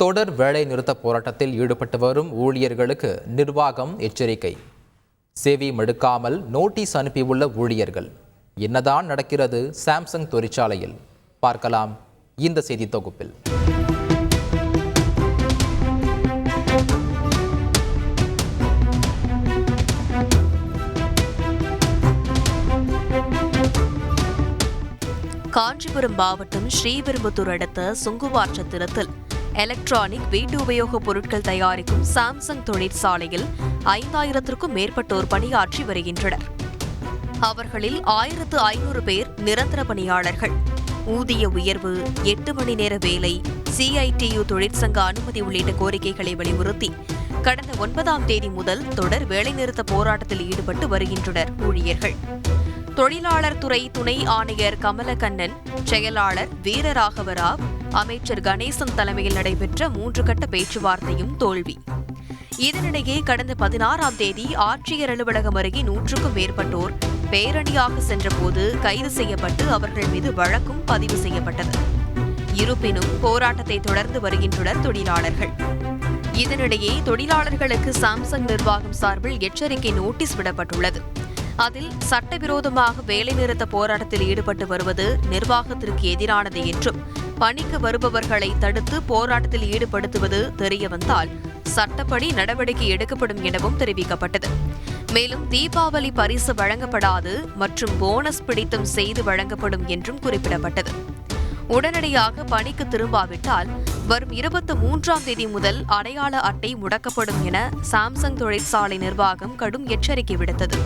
தொடர் வேலை நிறுத்த போராட்டத்தில் ஈடுபட்டு வரும் ஊழியர்களுக்கு நிர்வாகம் எச்சரிக்கை. செவி மடுக்காமல் நோட்டீஸ் அனுப்பியுள்ள ஊழியர்கள். என்னதான் நடக்கிறது சாம்சங் தொழிற்சாலையில்? பார்க்கலாம் இந்த செய்தி தொகுப்பில். காஞ்சிபுரம் மாவட்டம் ஸ்ரீபெரும்புதூர் அடுத்த சுங்குவாற்றத்திரத்தில் எலக்ட்ரானிக் வீட்டு உபயோகப் பொருட்கள் தயாரிக்கும் சாம்சங் தொழிற்சாலையில் 5000க்கும் மேற்பட்டோர் பணியாற்றி வருகின்றனர். அவர்களில் 1500 பேர் நிரந்தர பணியாளர்கள். ஊதிய உயர்வு, 8 மணி நேர வேலை, CITU தொழிற்சங்க அனுமதி உள்ளிட்ட கோரிக்கைகளை வலியுறுத்தி கடந்த 9ஆம் தேதி முதல் தொடர் வேலைநிறுத்த போராட்டத்தில் ஈடுபட்டு வருகின்றனர் ஊழியர்கள். தொழிலாளர் துறை துணை ஆணையர் கமலக்கண்ணன், செயலாளர் வீரராகவராவ், அமைச்சர் கணேசன் தலைமையில் நடைபெற்ற 3 கட்ட பேச்சுவார்த்தையும் தோல்வி. இதனிடையே கடந்த 16ஆம் தேதி ஆட்சியர் அலுவலகம் அருகே 100க்கும் மேற்பட்டோர் பேரணியாக சென்றபோது கைது செய்யப்பட்டு அவர்கள் மீது வழக்கும் பதிவு செய்யப்பட்டது. இருப்பினும் போராட்டத்தை தொடர்ந்து வருகின்றனர் தொழிலாளர்கள். இதனிடையே தொழிலாளர்களுக்கு சாம்சங் நிர்வாகம் சார்பில் எச்சரிக்கை நோட்டீஸ் விடப்பட்டுள்ளது. அதில் சட்டவிரோதமாக வேலைநிறுத்த போராட்டத்தில் ஈடுபட்டு வருவது நிர்வாகத்திற்கு எதிரானது என்றும், பணிக்கு வருபவர்களை தடுத்து போராட்டத்தில் ஈடுபடுத்துவது தெரியவந்தால் சட்டப்படி நடவடிக்கை எடுக்கப்படும் எனவும் தெரிவிக்கப்பட்டது. மேலும் தீபாவளி பரிசு வழங்கப்படாது மற்றும் போனஸ் பிடித்தம் செய்து வழங்கப்படும் என்றும் குறிப்பிடப்பட்டது. உடனடியாக பணிக்கு திரும்பாவிட்டால் வரும் 23ஆம் தேதி முதல் அடையாள அட்டை முடக்கப்படும் என சாம்சங் தொழிற்சாலை நிர்வாகம் கடும் எச்சரிக்கை விடுத்தது.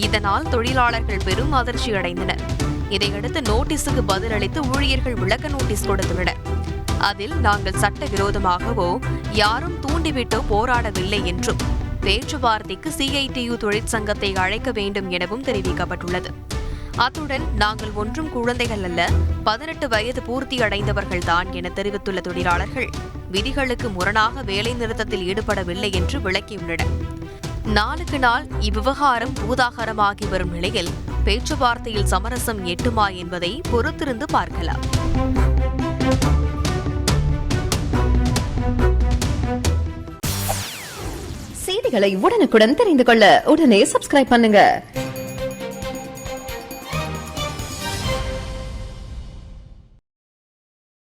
இதனால் தொழிலாளர்கள் பெரும் அதிர்ச்சி அடைந்தனர். இதையடுத்து நோட்டீஸுக்கு பதிலளித்து ஊழியர்கள் விளக்க நோட்டீஸ் கொடுத்துள்ளனர். அதில் நாங்கள் சட்டவிரோதமாகவோ யாரும் தூண்டிவிட்டோ போராடவில்லை என்றும், பேச்சுவார்த்தைக்கு CITU தொழிற்சங்கத்தை அழைக்க வேண்டும் எனவும் தெரிவிக்கப்பட்டுள்ளது. அத்துடன் நாங்கள் ஒன்றும் குழந்தைகள் அல்ல, 18 வயது பூர்த்தி அடைந்தவர்கள்தான் என தெரிவித்துள்ள தொழிலாளர்கள் விதிகளுக்கு முரணாக வேலை நிறுத்தத்தில் ஈடுபடவில்லை என்று விளக்கியுள்ளனர். நாளுக்கு நாள் இவ்விவகாரம் பூதாகரமாகி வரும் நிலையில் பேச்சுவார்த்தையில் சமரசம் எட்டுமா என்பதை பொறுத்திருந்து பார்க்கலாம். செய்திகளை உடனுக்குடன் தெரிந்து கொள்ள உடனே சப்ஸ்கிரைப் பண்ணுங்க.